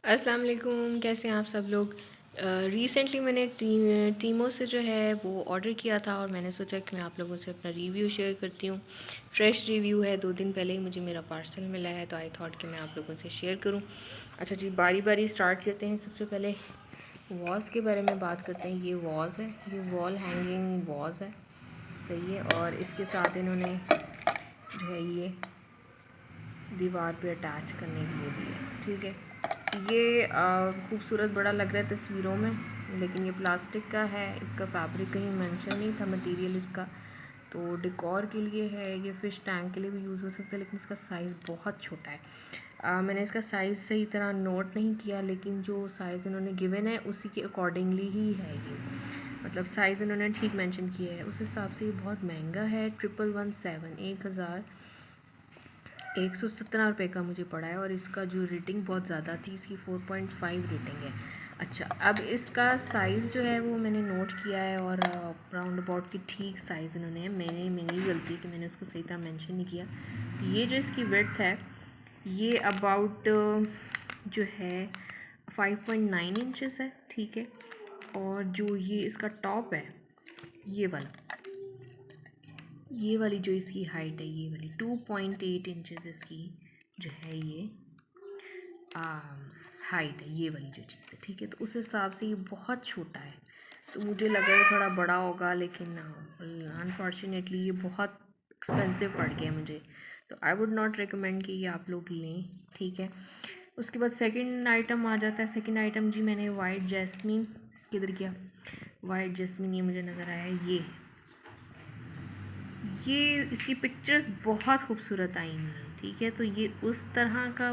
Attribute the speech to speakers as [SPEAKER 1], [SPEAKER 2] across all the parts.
[SPEAKER 1] अस्सलाम वालेकुम, कैसे हैं आप सब लोग। रिसेंटली मैंने टीमो से जो है वो ऑर्डर किया था और मैंने सोचा कि मैं आप लोगों से अपना रिव्यू शेयर करती हूँ। फ्रेश रिव्यू है, 2 दिन पहले ही मुझे मेरा पार्सल मिला है, तो आई थॉट कि मैं आप लोगों से शेयर करूँ। अच्छा जी, बारी बारी स्टार्ट करते हैं। सबसे पहले वॉज के बारे में बात करते हैं। ये वॉज है, ये वॉल हैंगिंग वॉज है, सही है। और इसके साथ इन्होंने जो है ये दीवार पे अटैच करने के लिए दी है, ठीक है। ये खूबसूरत बड़ा लग रहा है तस्वीरों में, लेकिन ये प्लास्टिक का है। इसका फैब्रिक कहीं मेंशन नहीं था, मटेरियल इसका। तो डेकोर के लिए है, ये फ़िश टैंक के लिए भी यूज़ हो सकता है, लेकिन इसका साइज़ बहुत छोटा है। मैंने इसका साइज़ सही तरह नोट नहीं किया, लेकिन जो साइज़ उन्होंने गिवन है उसी के अकॉर्डिंगली ही है ये। मतलब साइज़ उन्होंने ठीक मेंशन किया है, उस हिसाब से ये बहुत महंगा है। 1117 1,117 रुपये का मुझे पड़ा है। और इसका जो रेटिंग बहुत ज़्यादा थी, इसकी 4.5 रेटिंग है। अच्छा, अब इसका साइज़ जो है वो मैंने नोट किया है, और राउंड अबाउट की ठीक साइज़ उन्होंने, मेरी गलती कि मैंने उसको सही तरह मेंशन नहीं किया। ये जो इसकी विड्थ है ये अबाउट जो है 5.9 इंचेस है, ठीक है। और जो ये इसका टॉप है, ये वाली जो इसकी हाइट है, ये वाली 2.8 इंचेस इसकी जो है ये हाइट है, ये वाली जो चीज़ है, ठीक है। तो उस हिसाब से ये बहुत छोटा है, तो मुझे लगा ये थोड़ा बड़ा होगा, लेकिन अनफॉर्चुनेटली ये बहुत एक्सपेंसिव पड़ गया मुझे। तो आई वुड नॉट रिकमेंड कि ये आप लोग लें, ठीक है। उसके बाद सेकंड आइटम आ जाता है। सेकंड आइटम जी, मैंने वाइट जैस्मिन, किधर गया वाइट जैस्मिन, ये मुझे नज़र आया। ये इसकी पिक्चर्स बहुत खूबसूरत आई हैं, ठीक है। तो ये उस तरह का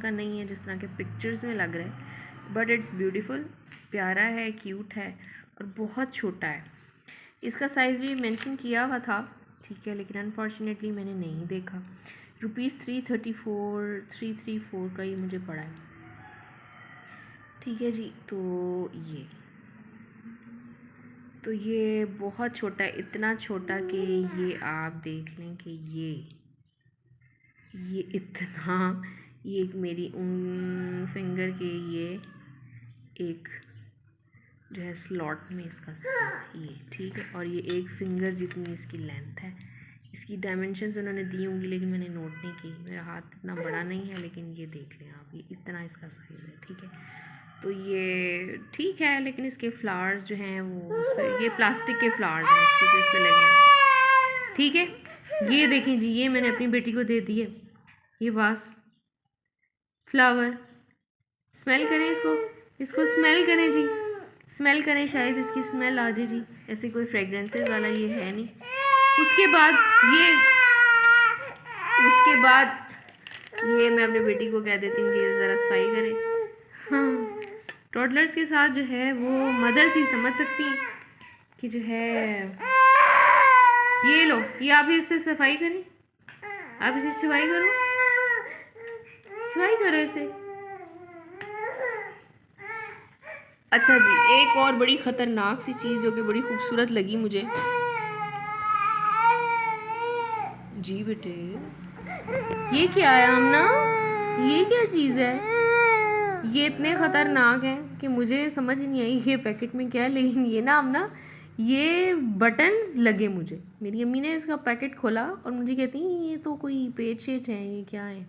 [SPEAKER 1] नहीं है जिस तरह के पिक्चर्स में लग रहा है, बट इट्स ब्यूटीफुल, प्यारा है, क्यूट है, और बहुत छोटा है। इसका साइज़ भी मेंशन किया हुआ था, ठीक है, लेकिन अनफॉर्चुनेटली मैंने नहीं देखा। ₹334 का ये मुझे पड़ा है, ठीक है जी। तो ये बहुत छोटा है, इतना छोटा कि ये आप देख लें कि ये इतना, ये एक मेरी फिंगर के ये एक जो है स्लॉट में इसका साइज ये, ठीक है। और ये एक फिंगर जितनी इसकी लेंथ है। इसकी डायमेंशंस उन्होंने दी होंगी, लेकिन मैंने नोट नहीं की, मेरा हाथ इतना बड़ा नहीं है, लेकिन ये देख लें आप, ये इतना इसका साइज़ है, ठीक है। तो ये ठीक है, लेकिन इसके फ्लावर्स जो हैं वो ये प्लास्टिक के फ्लावर्स हैं इसके जो इस पे लगे हैं, ठीक है। ये देखें जी, ये मैंने अपनी बेटी को दे दी है, ये वास फ्लावर। स्मेल करें इसको, इसको स्मेल करें जी, स्मेल करें, शायद इसकी स्मेल आ जाए जी। ऐसे कोई फ्रेगरेंसेस वाला ये है नहीं। उसके बाद ये उसके बाद ये मैं अपनी बेटी को कह देती हूँ कि ज़रा सफाई करे। हाँ, टॉडलर्स के साथ जो है वो मदर्स ही समझ सकती हैं कि जो है, ये लो, ये आप इससे सफाई करें, आप इसे सफाई करो इसे। अच्छा जी, एक और बड़ी ख़तरनाक सी चीज़ जो कि बड़ी खूबसूरत लगी मुझे जी बेटे, ये क्या है आमना, ये क्या चीज़ है। ये इतने ख़तरनाक है कि मुझे समझ नहीं आई ये पैकेट में क्या है, लेकिन ये ना आमना, ये बटन्स लगे मुझे। मेरी अम्मी ने इसका पैकेट खोला और मुझे कहती ये तो कोई पेच शेच है, ये क्या है।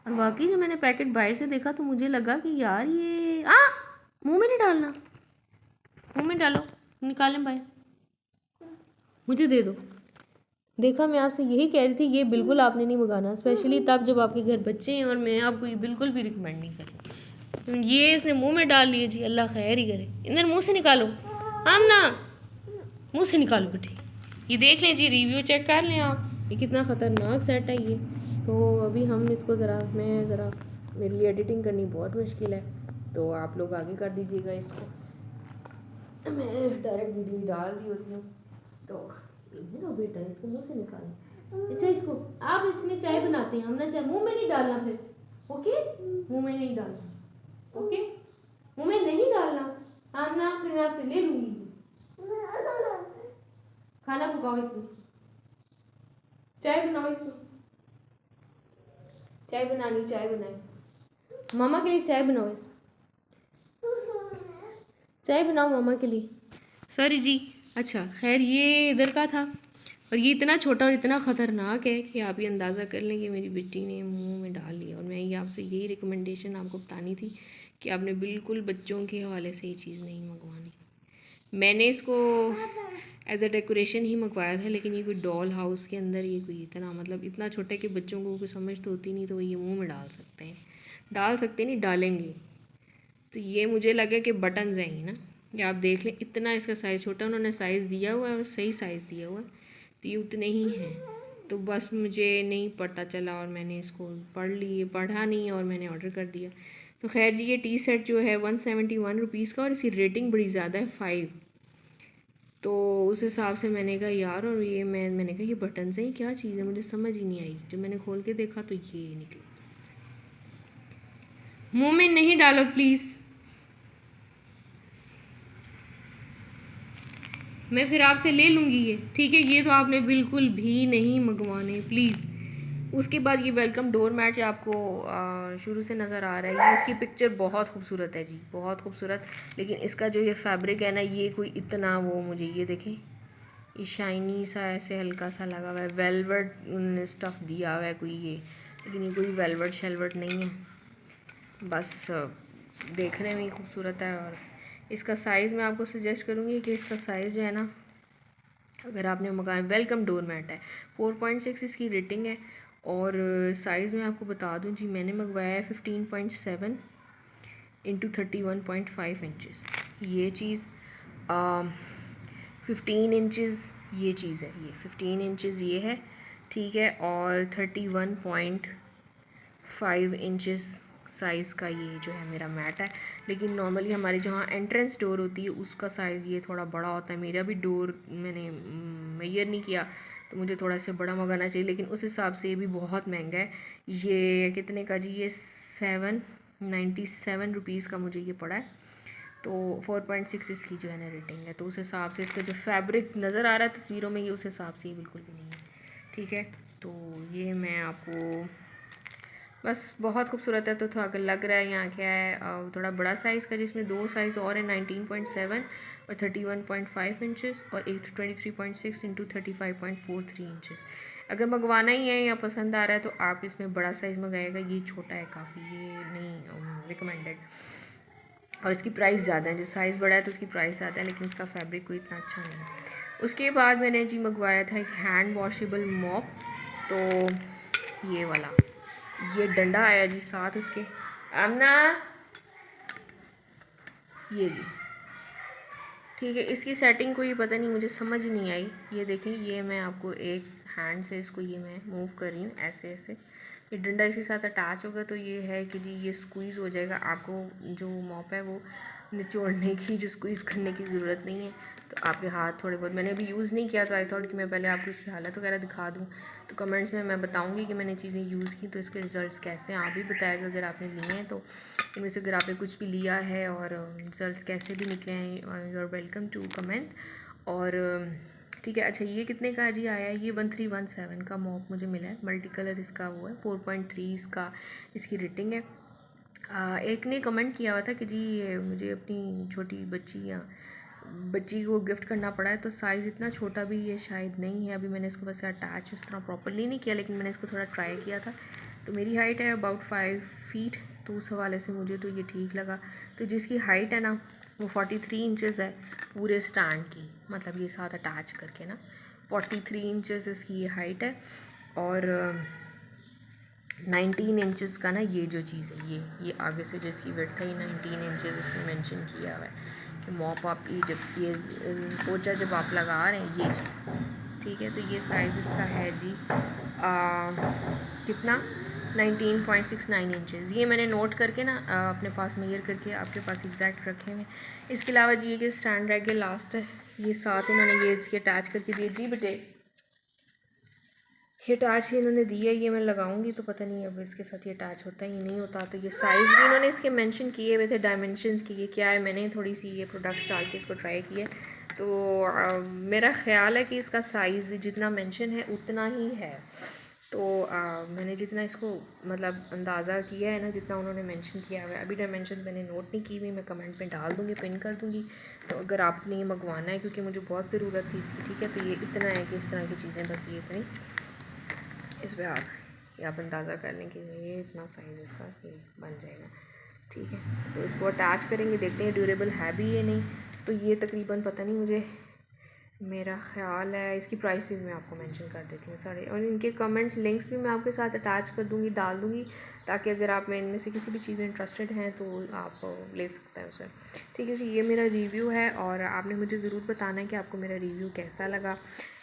[SPEAKER 1] और वाकई जब मैंने पैकेट बाहर से देखा तो मुझे लगा कि यार ये मुंह में नहीं डालना, मुंह में डालो, निकालें बाहर, मुझे दे दो। देखा, मैं आपसे यही कह रही थी, ये बिल्कुल आपने नहीं मंगाना, स्पेशली तब जब आपके घर बच्चे हैं, और मैं आपको ये बिल्कुल भी रिकमेंड नहीं करूँ। ये इसने मुंह में डाल लिए जी, अल्लाह खैर ही करे। इधर मुंह से निकालो, हम ना मुंह से निकालो बेटे। ये देख लें जी, रिव्यू चेक कर लें आप, ये कितना ख़तरनाक सेट है ये। तो अभी हम इसको ज़रा मेरे लिए एडिटिंग करनी बहुत मुश्किल है, तो आप लोग आगे कर दीजिएगा इसको। मैं डायरेक्ट वीडियो डाल रही होती हूँ, तो लो बेटा, इसको मुंह से निकालो। अच्छा, इसको आप इसमें चाय बनाते हैं, हम ना चाय मुंह में नहीं डालना फिर, ओके, मुंह में नहीं डालना, ओके, मुंह में नहीं डालना। हम ना फिर मैं आपसे ले लूँगी। खाना पकाओ इसमें, चाय बनाओ इसमें, चाय बनानी, चाय बनाए। मामा के लिए चाय बनाओ, इस चाय बनाओ मामा के लिए। सॉरी जी। अच्छा खैर, ये इधर का था, और ये इतना छोटा और इतना ख़तरनाक है कि आप ये अंदाज़ा कर लें कि मेरी बेटी ने मुंह में डाल लिया। और मैं ये आपसे यही रिकमेंडेशन आपको बतानी थी कि आपने बिल्कुल बच्चों के हवाले से ये चीज़ नहीं मंगवानी। मैंने इसको एज अ डेकोरेशन ही मंगवाया था, लेकिन ये कोई डॉल हाउस के अंदर ये कोई इतना मतलब इतना छोटा कि बच्चों को कोई समझ तो होती नहीं, तो वो ये मुंह में डाल सकते हैं, डाल सकते नहीं डालेंगे। तो ये मुझे लगे कि बटन्स हैं ये ना, ये आप देख लें, इतना इसका साइज़ छोटा, उन्होंने साइज़ दिया हुआ है और सही साइज़ दिया हुआ है, तो ये उतने ही हैं। तो बस मुझे नहीं पता चला और मैंने इसको पढ़ा नहीं और मैंने ऑर्डर कर दिया। तो खैर जी, ये टी शर्ट जो है 171 रुपीज़ का, और इसकी रेटिंग बड़ी ज़्यादा है 5। तो उस हिसाब से मैंने कहा यार, और ये मैंने कहा ये बटन से ही क्या चीज़ है, मुझे समझ ही नहीं आई। जब मैंने खोल के देखा तो ये निकला। मुंह में नहीं डालो प्लीज़, मैं फिर आपसे ले लूँगी ये, ठीक है। ये तो आपने बिल्कुल भी नहीं मंगवाने प्लीज़। उसके बाद ये वेलकम डोर मैट जो आपको शुरू से नज़र आ रहा है, इसकी पिक्चर बहुत खूबसूरत है जी, बहुत खूबसूरत। लेकिन इसका जो ये फैब्रिक है ना, ये कोई इतना वो, मुझे ये देखें, ये शाइनी सा ऐसे हल्का सा लगा हुआ है, वेलवेट स्टफ़ दिया हुआ है कोई ये, लेकिन ये कोई वेलवेट शेलवेट नहीं है, बस देखने में ही खूबसूरत है। और इसका साइज़ मैं आपको सजेस्ट करूँगी कि इसका साइज़ जो है ना, अगर आपने मंगाया, वेलकम डोर मैट है, 4.6 इसकी रेटिंग है। और साइज़ मैं आपको बता दूं जी, मैंने मंगवाया है 15.7 इंटू 31.5 इंचज़, ये चीज़ 15 इंचज़ ये चीज़ है, ये 15 इंचज़ ये है, ठीक है। और 31.5 इंचज़ साइज़ का ये जो है मेरा मैट है। लेकिन नॉर्मली हमारे जहाँ एंट्रेंस डोर होती है उसका साइज़ ये थोड़ा बड़ा होता है। मेरा भी डोर मैंने मेजर नहीं किया, तो मुझे थोड़ा सा बड़ा मंगाना चाहिए, लेकिन उस हिसाब से ये भी बहुत महंगा है। ये कितने का जी, ये 797 रुपीज़ का मुझे ये पड़ा है। तो 4.6 इसकी जो है ना रेटिंग है, तो उस हिसाब से इसका जो फैब्रिक नज़र आ रहा है तस्वीरों में, ये उस हिसाब से ये बिल्कुल भी नहीं है, ठीक है। तो ये मैं आपको बस बहुत खूबसूरत है। तो थोड़ा लग रहा है यहाँ क्या है, थोड़ा बड़ा साइज़ का, जिसमें 2 साइज़ और है, 19.7 और 31.5 इंचज़, और एक 23.6 इंटू 35.43 इंचज़। अगर मंगवाना ही है या पसंद आ रहा है तो आप इसमें बड़ा साइज़ मंगाएगा, ये छोटा है काफ़ी, ये नहीं रिकमेंडेड। और इसकी प्राइस ज़्यादा है, जो साइज़ बड़ा है तो उसकी प्राइस ज़्यादा है, लेकिन इसका फैब्रिक कोई इतना अच्छा नहीं है। उसके बाद मैंने जी मंगवाया था एक हैंड वॉशेबल मॉप, तो ये वाला, ये डंडा आया जी साथ उसके, आमना ये जी, ठीक है। इसकी सेटिंग कोई पता नहीं, मुझे समझ नहीं आई। ये देखें, ये मैं आपको एक हैंड से इसको ये मैं मूव कर रही हूँ ऐसे ऐसे, ये डंडा इसके साथ अटैच होगा, तो ये है कि जी ये स्क्वीज़ हो जाएगा। आपको जो मॉप है वो निचोड़ने की, जो स्क्वीज़ करने की ज़रूरत नहीं है। तो आपके हाथ थोड़े बहुत, मैंने अभी यूज़ नहीं किया, तो आई थॉट कि मैं पहले आपको इसकी हालत वगैरह दिखा दूँ। तो कमेंट्स में मैं बताऊँगी कि मैंने चीज़ें यूज़ की तो इसके रिज़ल्ट कैसे हैं, आप भी बताएगा अगर आपने लिए हैं तो। इनमें से अगर आपने कुछ भी लिया है और रिज़ल्ट कैसे भी निकले हैं, you are welcome to comment. और ठीक है। अच्छा, ये कितने का जी आया है, ये 1317 का मॉप मुझे मिला है, मल्टी कलर इसका वो है, 4.3 इसका इसकी रेटिंग है। एक ने कमेंट किया हुआ था कि जी मुझे अपनी छोटी बच्ची को गिफ्ट करना पड़ा है, तो साइज़ इतना छोटा भी ये शायद नहीं है। अभी मैंने इसको बस अटैच इस तरह प्रॉपरली नहीं किया, लेकिन मैंने इसको थोड़ा ट्राई किया था। तो मेरी हाइट है अबाउट 5 फीट, तो उस हवाले से मुझे तो ये ठीक लगा। तो जिसकी हाइट है ना वो 43 इंचज़ है पूरे स्टैंड की, मतलब ये साथ अटैच करके ना 43 इंचज़ इसकी ये हाइट है। और 19 इंचज़ का ना ये जो चीज़ है, ये आगे से जो इसकी विड्थ है, ये 19 इंचज़ उसने मेंशन किया हुआ है कि मॉप आप जब ये पोचा जब आप लगा रहे हैं ये चीज़, ठीक है। तो ये साइज़ इसका है जी कितना, 19.69 इंचज़। ये मैंने नोट करके ना अपने पास मेजर करके आपके पास एग्जैक्ट रखे हुए। इसके अलावा जी ये कि स्टैंड रह गया लास्ट है, ये साथ इन्होंने ये इसके अटैच करके दिए जी बेटे, ये अटैच ही इन्होंने दिया है। ये मैं लगाऊंगी तो पता नहीं अब इसके साथ ये अटैच होता है या नहीं होता। तो ये साइज़ भी इन्होंने इसके मेंशन किए हुए थे, डायमेंशंस की ये क्या है। मैंने थोड़ी सी ये प्रोडक्ट्स डाल के इसको ट्राई किया, तो मेरा ख़्याल है कि इसका साइज़ जितना मेंशन है उतना ही है। तो मैंने जितना इसको मतलब अंदाज़ा किया है ना, जितना उन्होंने मेंशन किया हुआ है, अभी डायमेंशन मैंने नोट नहीं की हुई, मैं कमेंट में डाल दूँगी, पिन कर दूँगी। तो अगर आपने ये मंगवाना है, क्योंकि मुझे बहुत ज़रूरत थी इसकी, ठीक है, तो ये इतना है कि इस तरह की चीज़ें बस ये इतनी, इस पर आप अंदाज़ा कर लें कि ये इतना साइज़ इसका ये बन जाएगा, ठीक है। तो इसको अटैच करेंगे, देखते हैं ड्यूरेबल है भी ये नहीं। तो ये तकरीबन पता नहीं, मुझे मेरा ख़्याल है इसकी प्राइस भी मैं आपको मेंशन कर देती हूँ सारे, और इनके कमेंट्स लिंक्स भी मैं आपके साथ अटैच कर दूँगी, डाल दूँगी, ताकि अगर आप में इनमें से किसी भी चीज़ में इंटरेस्टेड हैं तो आप ले सकते हैं उसे, ठीक है जी। ये मेरा रिव्यू है और आपने मुझे ज़रूर बताना है कि आपको मेरा रिव्यू कैसा लगा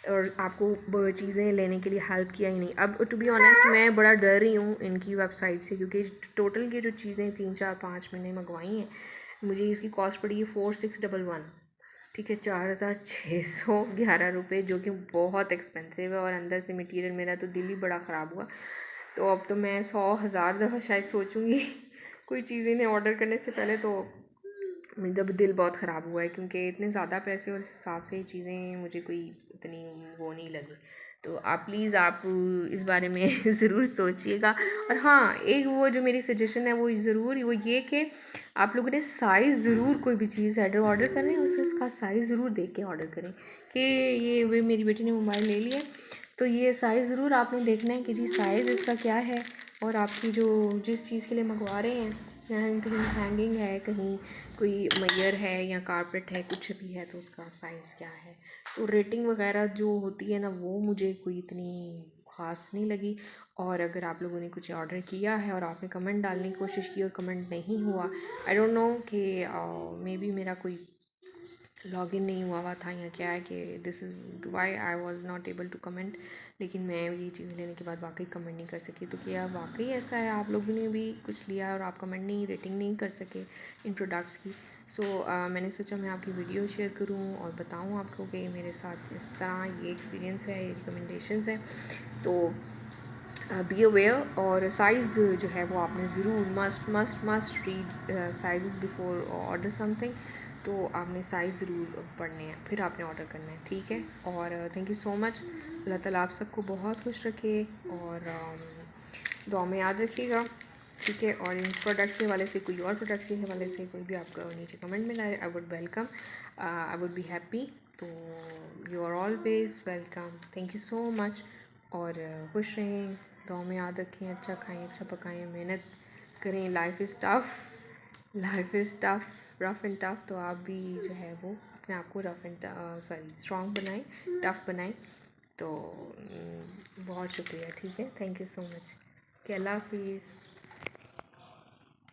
[SPEAKER 1] और आपको चीज़ें लेने के लिए हेल्प किया ही नहीं। अब टू बी ऑनेस्ट मैं बड़ा डर रही हूँ इनकी वेबसाइट से, क्योंकि टोटल की जो चीज़ें 3 4 5 मैंने मंगवाई हैं, मुझे इसकी कॉस्ट पड़ी है 4611, ठीक है, 4611 रुपये, जो कि बहुत एक्सपेंसिव है। और अंदर से मटेरियल, मेरा तो दिल ही बड़ा ख़राब हुआ। तो अब तो मैं 100,000 दफ़ा शायद सोचूंगी कोई चीज़ इन्हें ऑर्डर करने से पहले। तो मेरा दिल बहुत ख़राब हुआ है, क्योंकि इतने ज़्यादा पैसे और इस हिसाब से ये चीज़ें मुझे कोई इतनी वो नहीं लगी। तो आप प्लीज़ आप इस बारे में ज़रूर सोचिएगा। और हाँ, एक वो जो मेरी सजेशन है वो ज़रूर वो ये कि आप लोगों ने साइज़ ज़रूर, कोई भी चीज़ ऑर्डर कर रहे हैं उसका साइज़ ज़रूर देख के ऑर्डर करें। कि ये वे मेरी बेटी ने मोबाइल ले लिया, तो ये साइज़ ज़रूर आपने देखना है कि जी साइज़ इसका क्या है, और आपकी जो जिस चीज़ के लिए मंगवा रहे हैं, कहीं हैंगिंग है, कहीं कोई मयर है या कारपेट है, कुछ भी है, तो उसका साइज़ क्या है। तो रेटिंग वगैरह जो होती है ना, वो मुझे कोई इतनी ख़ास नहीं लगी। और अगर आप लोगों ने कुछ ऑर्डर किया है और आपने कमेंट डालने की कोशिश की और कमेंट नहीं हुआ, आई डोंट नो कि मे बी मेरा कोई लॉगिन नहीं हुआ था या क्या है, कि this is why I was not able to comment. लेकिन मैं ये चीज़ लेने के बाद वाकई कमेंट नहीं कर सकी। तो क्या वाकई ऐसा है, आप लोगों ने भी कुछ लिया और आप कमेंट नहीं, रेटिंग नहीं कर सके इन प्रोडक्ट्स की। सो मैंने सोचा मैं आपकी वीडियो शेयर करूं और बताऊं आपको कि मेरे साथ इस तरह ये एक्सपीरियंस है, ये रिकमेंडेशंस है। तो बी अवेयर। और साइज़ जो है वो आपने ज़रूर must read size before order something. तो आपने साइज़ ज़रूर पढ़ने हैं, फिर आपने ऑर्डर करना है, ठीक है। और थैंक यू सो मच। अल्लाह ताला आप सबको बहुत खुश रखे और दुआ में याद रखिएगा, ठीक है। और इन प्रोडक्ट्स के हवाले से, कोई और प्रोडक्ट्स के हवाले से कोई भी आपका नीचे कमेंट में लाए, I would welcome, I would be happy. तो you are always welcome, thank you so much. और खुश रहें, दुआ में याद रखें, अच्छा खाएं, अच्छा पकाएं, मेहनत करें। Life is tough, life is tough, rough and tough. तो आप भी जो है वो अपने आप को रफ़ एंड स्ट्रॉन्ग बनाएं, टफ़ बनाएं। तो बहुत शुक्रिया, ठीक है, थैंक यू सो मच, अल्लाह हाफिज़।